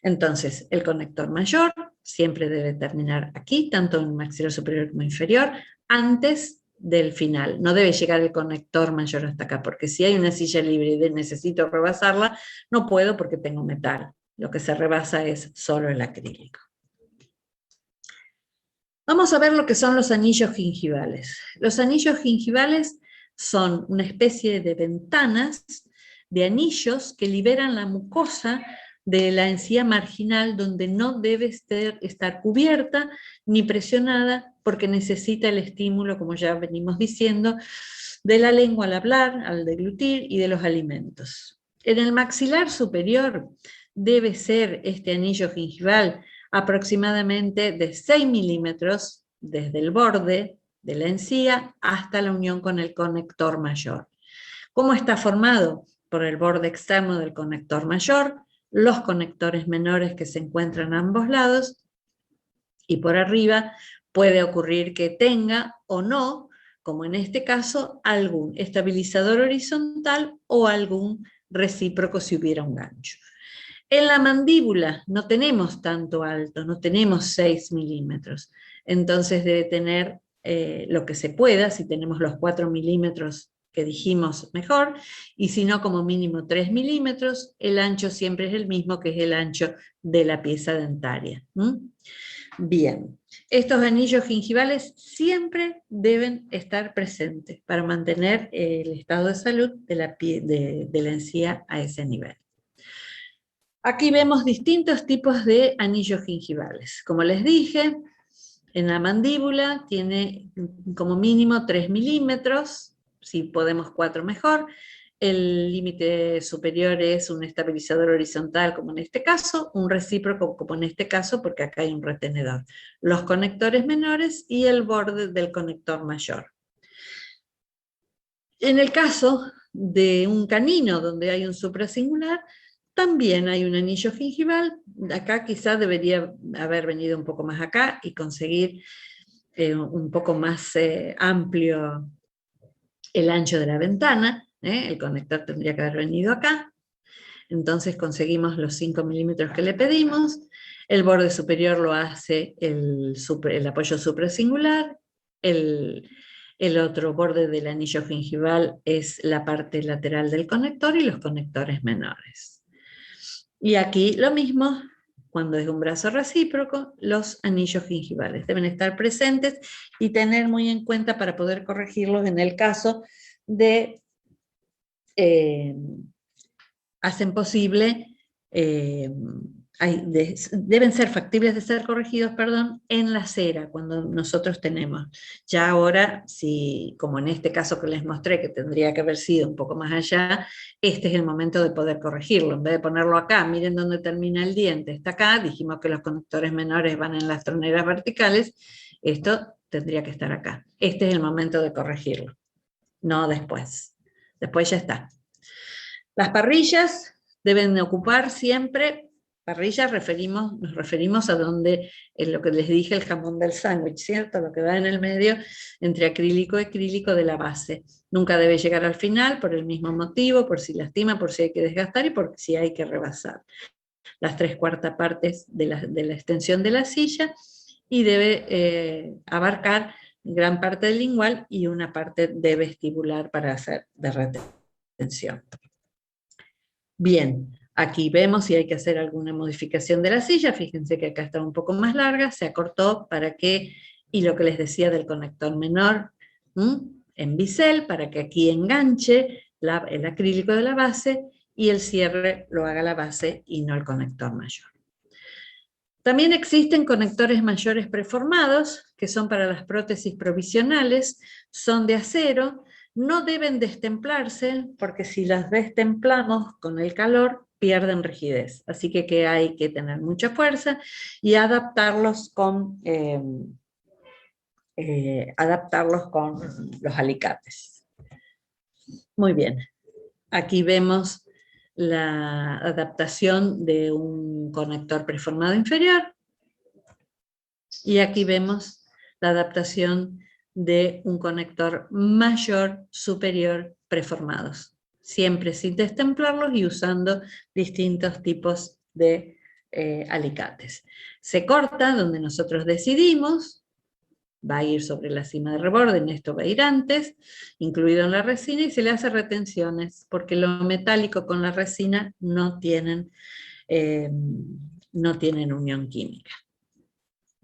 Entonces, el conector mayor siempre debe terminar aquí, tanto en maxilar superior como inferior, antes del final. No debe llegar el conector mayor hasta acá, porque si hay una silla libre y necesito rebasarla, no puedo porque tengo metal. Lo que se rebasa es solo el acrílico. Vamos a ver lo que son los anillos gingivales. Los anillos gingivales son una especie de ventanas de anillos que liberan la mucosa de la encía marginal, donde no debe estar cubierta ni presionada, porque necesita el estímulo, como ya venimos diciendo, de la lengua al hablar, al deglutir y de los alimentos. En el maxilar superior debe ser este anillo gingival aproximadamente de 6 milímetros desde el borde de la encía hasta la unión con el conector mayor. ¿Cómo está formado? Por el borde externo del conector mayor, los conectores menores que se encuentran a ambos lados, y por arriba puede ocurrir que tenga o no, como en este caso, algún estabilizador horizontal o algún recíproco si hubiera un gancho. En la mandíbula no tenemos tanto alto, no tenemos 6 milímetros, entonces debe tener lo que se pueda, si tenemos los 4 milímetros que dijimos mejor, y si no como mínimo 3 milímetros, el ancho siempre es el mismo, que es el ancho de la pieza dentaria. Bien, estos anillos gingivales siempre deben estar presentes para mantener el estado de salud de la encía a ese nivel. Aquí vemos distintos tipos de anillos gingivales. Como les dije, en la mandíbula tiene como mínimo 3 milímetros, si podemos 4 mejor. El límite superior es un estabilizador horizontal, como en este caso, un recíproco, como en este caso, porque acá hay un retenedor. Los conectores menores y el borde del conector mayor. En el caso de un canino, donde hay un suprasingular, también hay un anillo gingival. Acá quizá debería haber venido un poco más acá y conseguir un poco más amplio el ancho de la ventana. El conector tendría que haber venido acá. Entonces conseguimos los 5 milímetros que le pedimos. El borde superior lo hace el apoyo suprasingular. El otro borde del anillo gingival es la parte lateral del conector y los conectores menores. Y aquí lo mismo, cuando es un brazo recíproco, los anillos gingivales deben estar presentes y tener muy en cuenta para poder corregirlos en el caso de hacen posible, deben ser factibles de ser corregidos, perdón, en la cera, cuando nosotros tenemos. Ya ahora, si, como en este caso que les mostré, que tendría que haber sido un poco más allá, este es el momento de poder corregirlo. En vez de ponerlo acá, miren dónde termina el diente, está acá, dijimos que los conectores menores van en las troneras verticales, esto tendría que estar acá. Este es el momento de corregirlo, no después. Después ya está. Las parrillas deben ocupar siempre Parrilla nos referimos a donde, es lo que les dije, el jamón del sándwich, ¿cierto? Lo que va en el medio entre acrílico y acrílico de la base. Nunca debe llegar al final por el mismo motivo, por si lastima, por si hay que desgastar y por si hay que rebasar las 3/4 partes de la extensión de la silla, y debe abarcar gran parte del lingual y una parte de vestibular para hacer de retención. Bien, aquí vemos si hay que hacer alguna modificación de la silla. Fíjense que acá está un poco más larga, se acortó para que, y lo que les decía del conector menor, en bisel, para que aquí enganche el acrílico de la base y el cierre lo haga la base y no el conector mayor. También existen conectores mayores preformados, que son para las prótesis provisionales, son de acero, no deben destemplarse, porque si las destemplamos con el calor, pierden rigidez. Así que hay que tener mucha fuerza y adaptarlos con los alicates. Muy bien. Aquí vemos la adaptación de un conector preformado inferior, y aquí vemos la adaptación de un conector mayor superior preformados, siempre sin destemplarlos y usando distintos tipos de alicates. Se corta donde nosotros decidimos, va a ir sobre la cima de reborde, en esto va a ir antes, incluido en la resina, y se le hace retenciones, porque lo metálico con la resina no tienen unión química.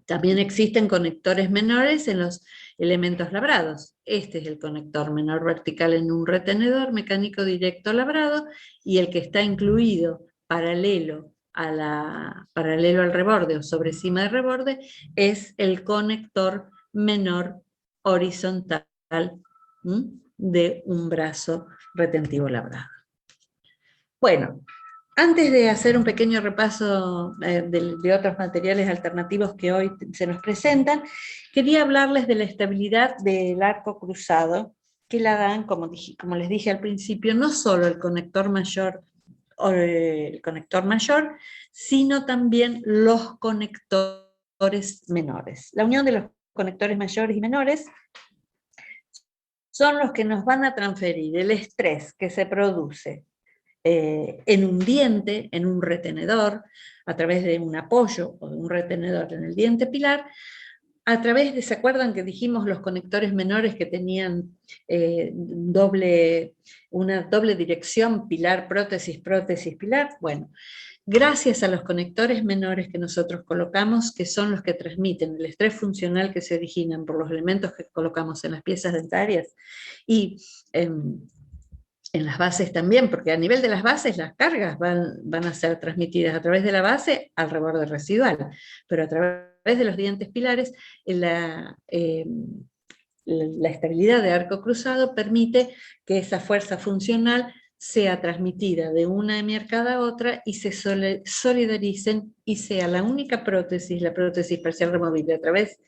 También existen conectores menores en los elementos labrados. Este es el conector menor vertical en un retenedor mecánico directo labrado, y el que está incluido paralelo al reborde o sobre cima de reborde es el conector menor horizontal de un brazo retentivo labrado. Bueno, antes de hacer un pequeño repaso de otros materiales alternativos que hoy se nos presentan, quería hablarles de la estabilidad del arco cruzado, que la dan, como les dije al principio, no solo el conector mayor, sino también los conectores menores. La unión de los conectores mayores y menores son los que nos van a transferir el estrés que se produce en un diente, en un retenedor, a través de un apoyo o de un retenedor en el diente pilar, a través de, ¿se acuerdan que dijimos los conectores menores que tenían una doble dirección, pilar, prótesis, prótesis, pilar? Bueno, gracias a los conectores menores que nosotros colocamos, que son los que transmiten el estrés funcional que se originan por los elementos que colocamos en las piezas dentarias y en las bases también, porque a nivel de las bases las cargas van a ser transmitidas a través de la base al reborde residual, pero a través de los dientes pilares la estabilidad de arco cruzado permite que esa fuerza funcional sea transmitida de una hemiarcada a otra y se solidaricen y sea la única prótesis, la prótesis parcial removible, a través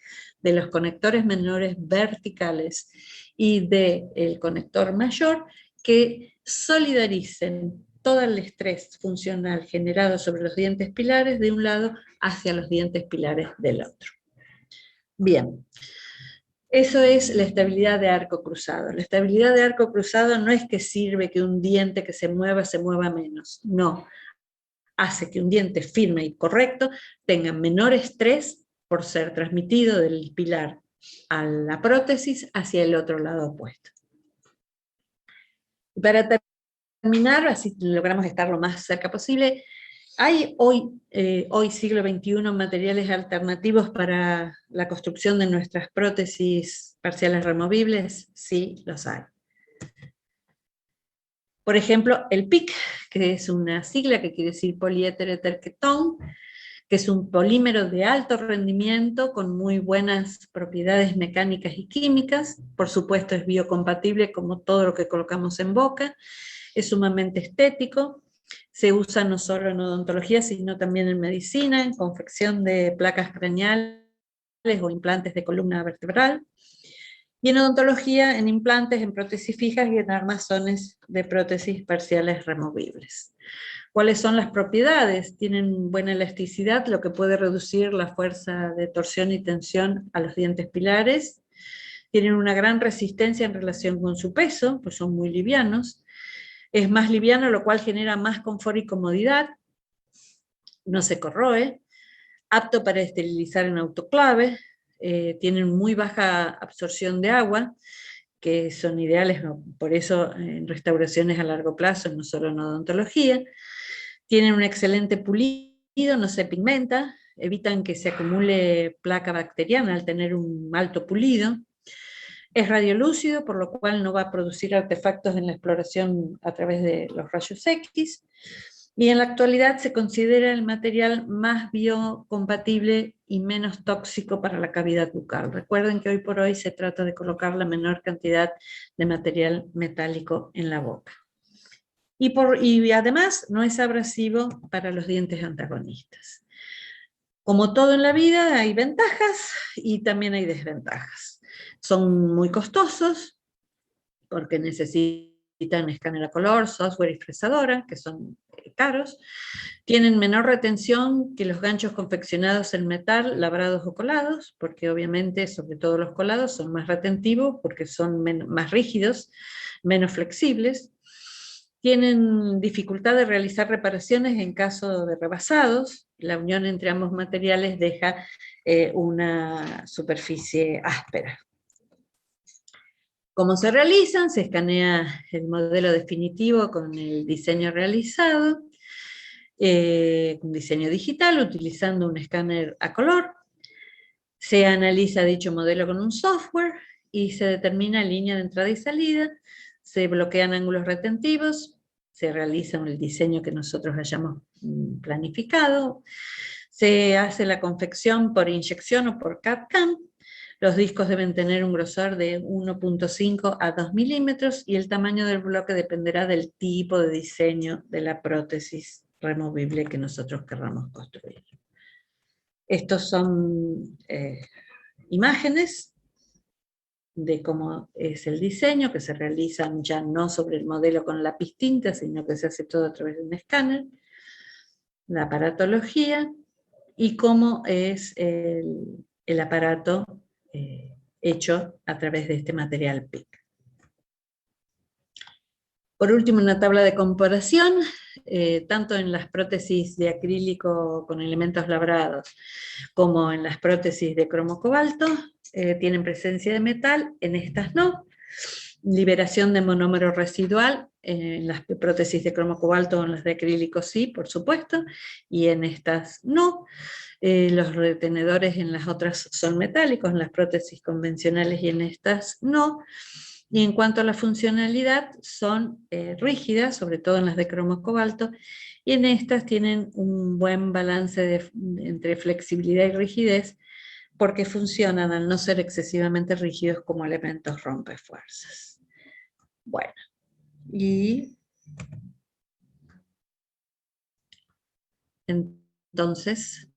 de los conectores menores verticales y del conector mayor, que solidaricen todo el estrés funcional generado sobre los dientes pilares de un lado hacia los dientes pilares del otro. Bien, eso es la estabilidad de arco cruzado. La estabilidad de arco cruzado no es que sirve que un diente que se mueva menos, no. Hace que un diente firme y correcto tenga menor estrés por ser transmitido del pilar a la prótesis hacia el otro lado opuesto. Para terminar, así logramos estar lo más cerca posible, ¿hay hoy siglo XXI materiales alternativos para la construcción de nuestras prótesis parciales removibles? Sí, los hay. Por ejemplo, el PIC, que es una sigla que quiere decir poliéter-eter-ketón, que es un polímero de alto rendimiento con muy buenas propiedades mecánicas y químicas. Por supuesto es biocompatible como todo lo que colocamos en boca, es sumamente estético, se usa no solo en odontología, sino también en medicina, en confección de placas craneales o implantes de columna vertebral, y en odontología, en implantes, en prótesis fijas y en armazones de prótesis parciales removibles. ¿Cuáles son las propiedades? Tienen buena elasticidad, lo que puede reducir la fuerza de torsión y tensión a los dientes pilares. Tienen una gran resistencia en relación con su peso, pues son muy livianos. Es más liviano, lo cual genera más confort y comodidad. No se corroe. Apto para esterilizar en autoclave. Tienen muy baja absorción de agua, que son ideales, por eso en restauraciones a largo plazo, no solo en odontología. Tienen un excelente pulido, no se pigmenta, evitan que se acumule placa bacteriana al tener un alto pulido. Es radiolúcido, por lo cual no va a producir artefactos en la exploración a través de los rayos X. Y en la actualidad se considera el material más biocompatible y menos tóxico para la cavidad bucal. Recuerden que hoy por hoy se trata de colocar la menor cantidad de material metálico en la boca. Y además no es abrasivo para los dientes antagonistas. Como todo en la vida, hay ventajas y también hay desventajas. Son muy costosos porque necesitan escáner a color, software y fresadora, que son caros. Tienen menor retención que los ganchos confeccionados en metal, labrados o colados, porque obviamente, sobre todo los colados, son más retentivos porque son más rígidos, menos flexibles. Tienen dificultad de realizar reparaciones en caso de rebasados. La unión entre ambos materiales deja una superficie áspera. ¿Cómo se realizan? Se escanea el modelo definitivo con el diseño realizado, un diseño digital utilizando un escáner a color. Se analiza dicho modelo con un software y se determina línea de entrada y salida. Se bloquean ángulos retentivos, se realiza el diseño que nosotros hayamos planificado, se hace la confección por inyección o por CAD/CAM. Los discos deben tener un grosor de 1.5 a 2 milímetros y el tamaño del bloque dependerá del tipo de diseño de la prótesis removible que nosotros querramos construir. Estos son imágenes de cómo es el diseño, que se realizan ya no sobre el modelo con lápiz tinta, sino que se hace todo a través de un escáner, la aparatología y cómo es el aparato hecho a través de este material PIC. Por último, una tabla de comparación, tanto en las prótesis de acrílico con elementos labrados como en las prótesis de cromo cobalto, tienen presencia de metal, en estas no. Liberación de monómero residual, en las prótesis de cromo cobalto o en las de acrílico sí, por supuesto, y en estas no. Los retenedores en las otras son metálicos, en las prótesis convencionales y en estas no. Y en cuanto a la funcionalidad, son rígidas, sobre todo en las de cromo cobalto, y en estas tienen un buen balance entre flexibilidad y rigidez, porque funcionan al no ser excesivamente rígidos como elementos rompefuerzas. Bueno, y entonces